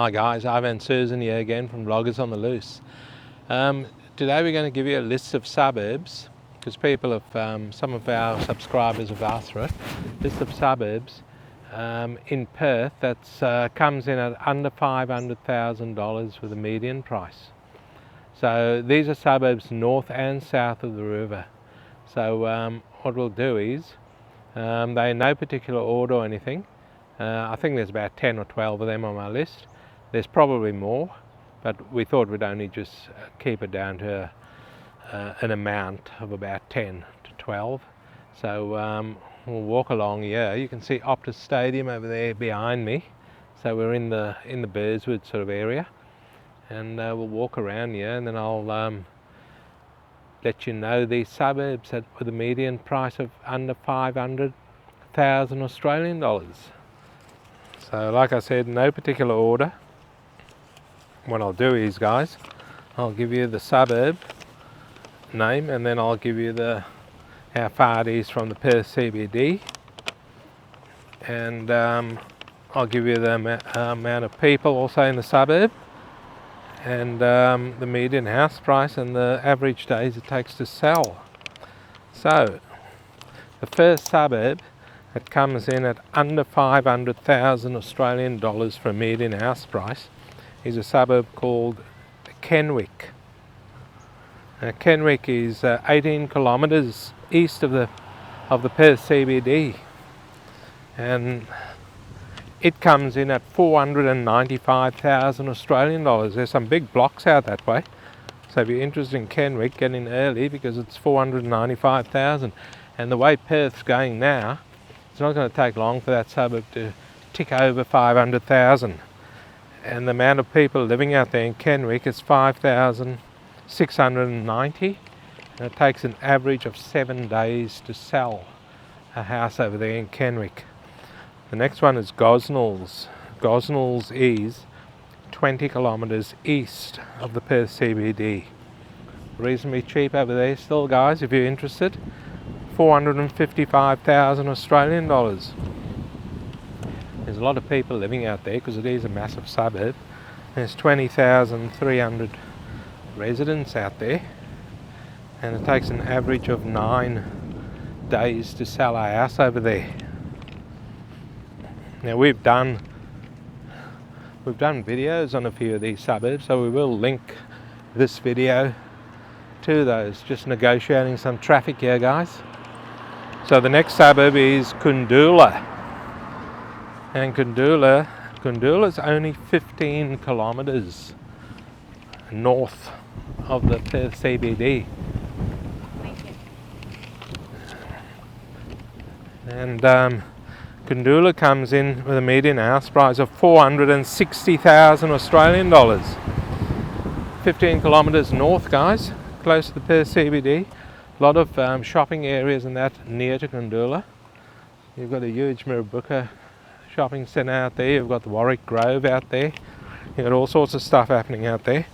Hi guys, Ivan and Susan here again from Vloggers on the Loose. Today we're going to give you a list of suburbs, because people have, some of our subscribers have asked for it. List of suburbs in Perth that comes in at under $500,000 with a median price. So these are suburbs north and south of the river. So what we'll do is, they're in no particular order or anything. I think there's about 10 or 12 of them on my list. There's probably more, but we thought we'd only just keep it down to an amount of about 10 to 12. So we'll walk along here. You can see Optus Stadium over there behind me. So we're in the Burswood sort of area, and we'll walk around here, and then I'll let you know these suburbs with a median price of under 500,000 Australian dollars. So like I said, no particular order. What I'll do is, guys, I'll give you the suburb name, and then I'll give you how far it is from the Perth CBD, and I'll give you the amount of people also in the suburb, and the median house price and the average days it takes to sell. So the first suburb that comes in at under 500,000 Australian dollars for a median house price is a suburb called Kenwick. Now, Kenwick is 18 kilometres east of the Perth CBD, and it comes in at 495,000 Australian dollars. There's some big blocks out that way, so if you're interested in Kenwick, get in early because it's 495,000. And the way Perth's going now, it's not going to take long for that suburb to tick over 500,000. And the amount of people living out there in Kenwick is 5,690, and it takes an average of 7 days to sell a house over there in Kenwick. The next one is Gosnells. Gosnells is 20 kilometres east of the Perth CBD. Reasonably cheap over there still, guys, if you're interested. 455,000 Australian dollars. There's a lot of people living out there because it is a massive suburb. There's 20,300 residents out there, and it takes an average of 9 days to sell a house over there. Now we've done videos on a few of these suburbs, so we will link this video to those. Just negotiating some traffic here, guys. So the next suburb is Kundula, and Kundula's only 15 kilometres north of the Perth CBD. And Kundula comes in with a median house price of 460,000 Australian dollars. 15 kilometres north, guys, close to the Perth CBD. A lot of shopping areas and that near to Kundula. You've got a huge Mirrabooka shopping centre out there. You've got the Warwick Grove out there. You've got all sorts of stuff happening out there.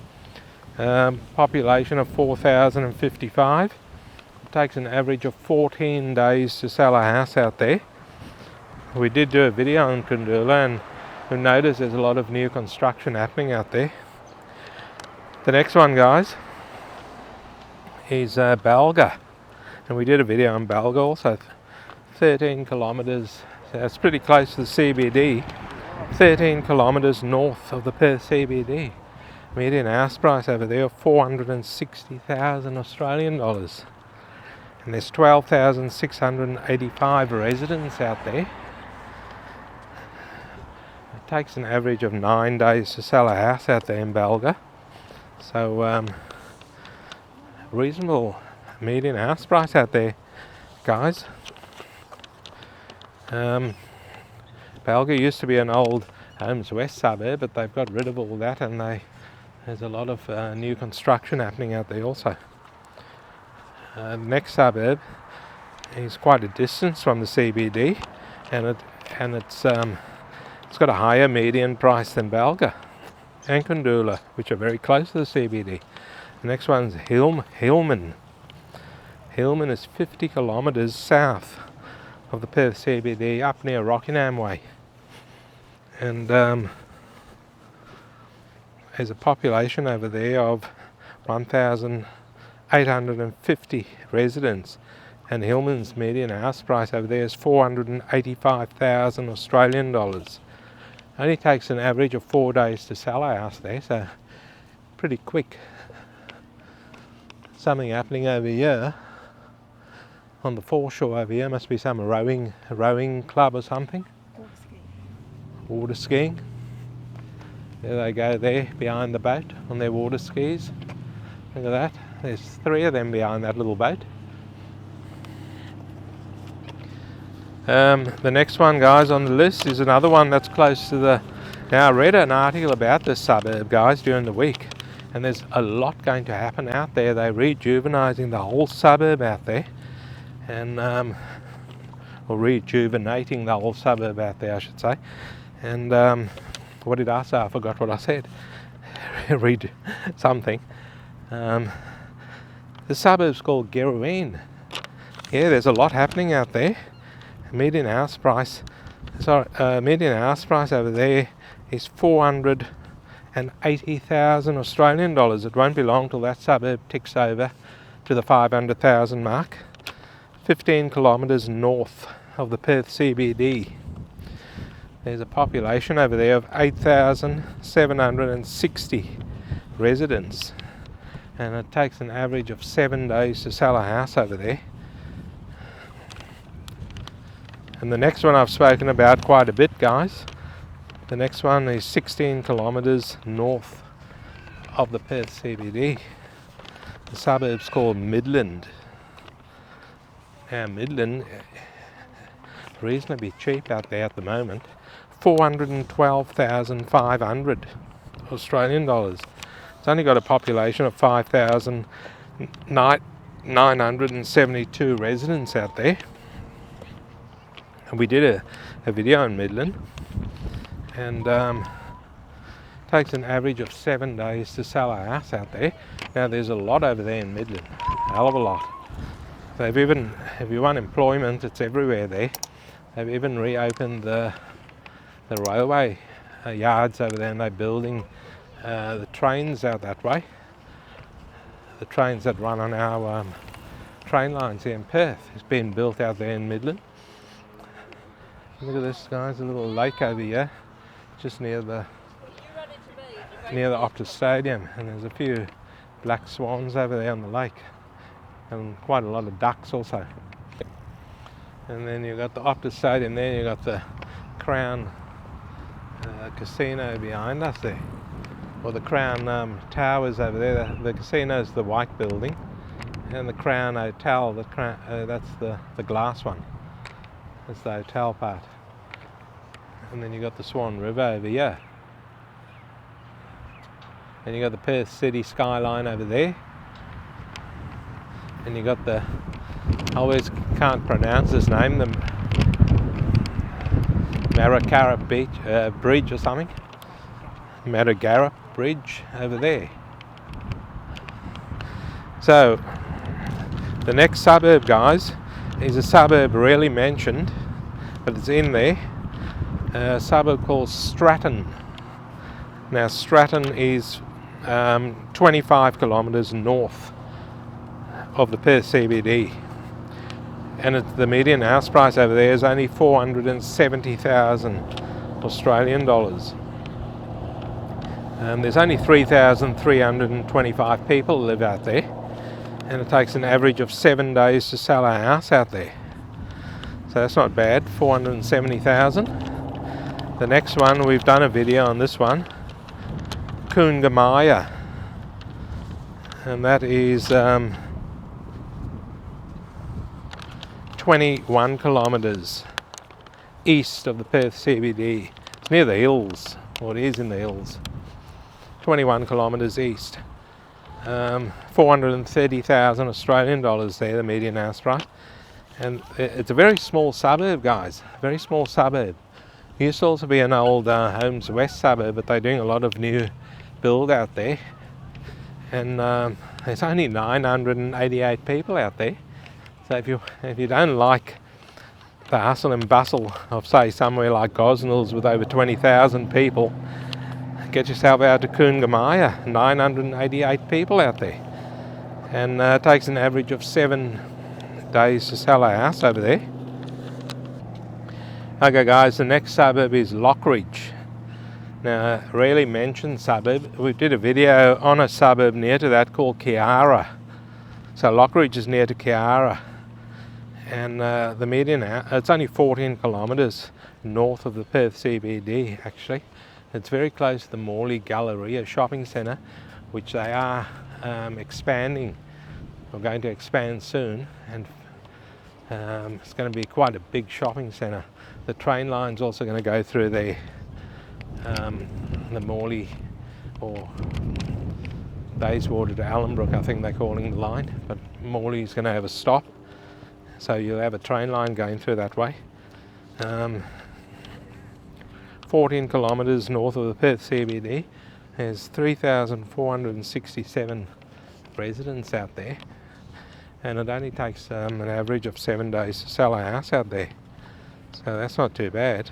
Population of 4,055. It takes an average of 14 days to sell a house out there. We did do a video on Kundula, and we noticed there's a lot of new construction happening out there. The next one, guys, is Balga, and we did a video on Balga also. 13 kilometres, so it's pretty close to the CBD. 13 kilometres north of the Perth CBD. Median house price over there of 460,000 Australian dollars, and there's 12,685 residents out there. It takes an average of 9 days to sell a house out there in Balga. So reasonable median house price out there, guys. Balga used to be an old Holmes West suburb, but they've got rid of all that, and there's a lot of new construction happening out there also. The next suburb is quite a distance from the CBD, and it's got a higher median price than Balga and Kundula, which are very close to the CBD. The next one's Hillman. Hillman is 50 kilometres south of the Perth CBD, up near Rockingham Way. And there's a population over there of 1,850 residents, and Hillman's median house price over there is 485,000 Australian dollars. Only takes an average of 4 days to sell a house there, so pretty quick. Something happening over here on the foreshore over here. Must be some rowing club or something. Water skiing. There they go there behind the boat on their water skis. Look at that. There's 3 of them behind that little boat. The next one, guys, on the list is another one that's close to the... Now, I read an article about this suburb, guys, during the week, and there's a lot going to happen out there. They're rejuvenising the whole suburb out there, and or rejuvenating the whole suburb out there, I should say. And what did I say? I forgot what I said. Read something. The suburb's called Gerwin. Yeah, there's a lot happening out there. Median house price over there is 480,000 Australian dollars. It won't be long till that suburb ticks over to the 500,000 mark. 15 kilometres north of the Perth CBD. There's a population over there of 8,760 residents, and it takes an average of 7 days to sell a house over there. And the next one I've spoken about quite a bit, guys. The next one is 16 kilometres north of the Perth CBD. The suburb's called Midland. Now, Midland, reasonably cheap out there at the moment. 412,500 Australian dollars. It's only got a population of 5,972 residents out there. And we did a video on Midland, and takes an average of 7 days to sell a house out there. Now, there's a lot over there in Midland, a hell of a lot. They've even, if you want employment, it's everywhere there. They've even reopened the railway yards over there, and they're building the trains out that way. The trains that run on our train lines here in Perth is being built out there in Midland. Look at this, guys, a little lake over here, just near the Optus Stadium, and there's a few black swans over there on the lake, and quite a lot of ducks also. And then you've got the Optus Stadium there, you've got the Crown Casino behind us there, or the Crown Towers over there. The casino's the white building, and the Crown Hotel, that's the glass one. That's the hotel part. And then you got the Swan River over here. And you got the Perth City skyline over there. And you got the, I always can't pronounce this name, the Marracara Bridge or something. Marracara Bridge over there. So, the next suburb, guys, is a suburb rarely mentioned, but it's in there. A suburb called Stratton. Now, Stratton is 25 kilometres north of the Perth CBD, and the median house price over there is only 470,000 Australian dollars. There's only 3,325 people live out there, and it takes an average of 7 days to sell a house out there. So that's not bad, 470,000. The next one, we've done a video on this one, Kungamaya, and that is 21 kilometres east of the Perth CBD. It's near the hills, or it is in the hills. 21 kilometres east. 430,000 Australian dollars there, the median house price. And it's a very small suburb, guys, very small suburb. It used to also be an old Holmes West suburb, but they're doing a lot of new build out there. And there's only 988 people out there. So if you don't like the hustle and bustle of, say, somewhere like Gosnells with over 20,000 people, get yourself out to Coongamaya. 988 people out there, and it takes an average of 7 days to sell a house over there. Okay guys, the next suburb is Lockridge. Now, rarely mentioned suburb. We did a video on a suburb near to that called Kiara. So Lockridge is near to Kiara, and the median, it's only 14 kilometres north of the Perth CBD actually. It's very close to the Morley Galleria shopping centre, which they are expanding, or going to expand soon, and it's going to be quite a big shopping centre. The train line's also going to go through there, the Morley or Bayswater to Allenbrook, I think they're calling the line, but Morley's going to have a stop, so you'll have a train line going through that way. 14 kilometres north of the Perth CBD. There's 3,467 residents out there, and it only takes an average of 7 days to sell a house out there, so that's not too bad.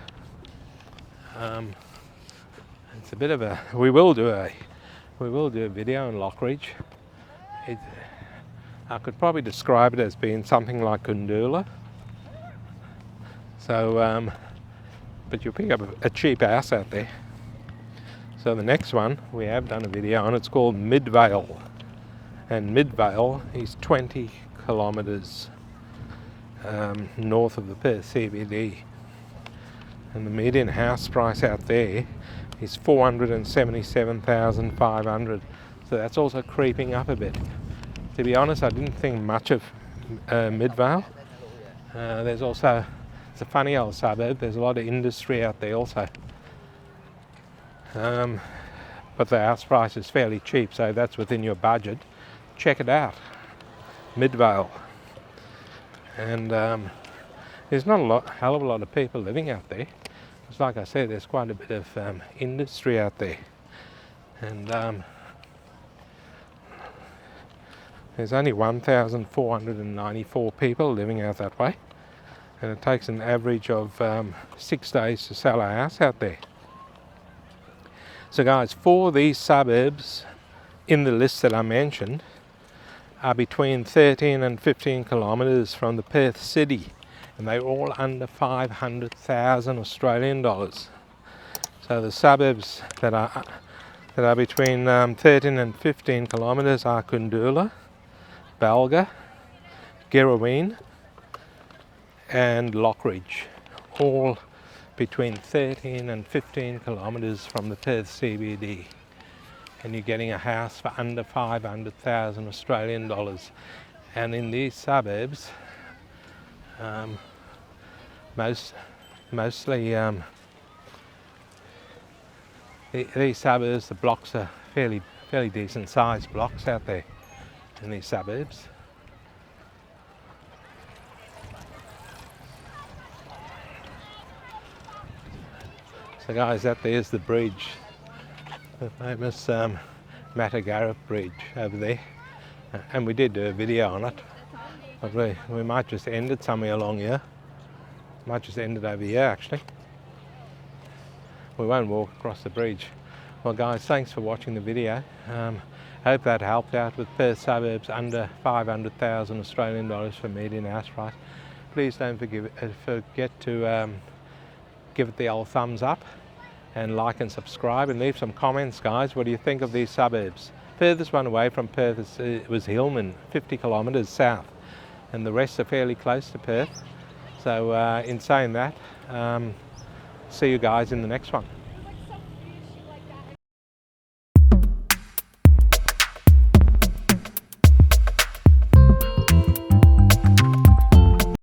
It's a bit of a, we will do a video on Lockridge. I could probably describe it as being something like Kundula. So but you'll pick up a cheap house out there. So the next one we have done a video on, it's called Midvale, and Midvale is 20 kilometres north of the Perth CBD, and the median house price out there is 477,500. So that's also creeping up a bit. To be honest, I didn't think much of Midvale. There's also, it's a funny old suburb. There's a lot of industry out there also, but the house price is fairly cheap, so that's within your budget. Check it out, Midvale. And there's not a hell of a lot of people living out there. It's like I said, there's quite a bit of industry out there, and there's only 1,494 people living out that way, and it takes an average of 6 days to sell a house out there. So guys, for these suburbs in the list that I mentioned are between 13 and 15 kilometres from the Perth city, and they're all under 500,000 Australian dollars. So the suburbs that are between 13 and 15 kilometres are Kundula, Balga, Girraween and Lockridge, all between 13 and 15 kilometres from the Perth CBD, and you're getting a house for under 500,000 Australian dollars. And in these suburbs, mostly these suburbs, the blocks are fairly decent sized blocks out there in these suburbs. So guys, that there's the bridge, the famous Matagara Bridge over there, and we did do a video on it, but we might just end it somewhere along here. Might just end it over here actually. We won't walk across the bridge. Well guys, thanks for watching the video. Hope that helped out with Perth suburbs under 500,000 Australian dollars for median house price. Please don't forget to give it the old thumbs up and like and subscribe, and leave some comments guys. What do you think of these suburbs? Furthest one away from Perth was Hillman, 50 kilometres south, and the rest are fairly close to Perth. So in saying that, see you guys in the next one.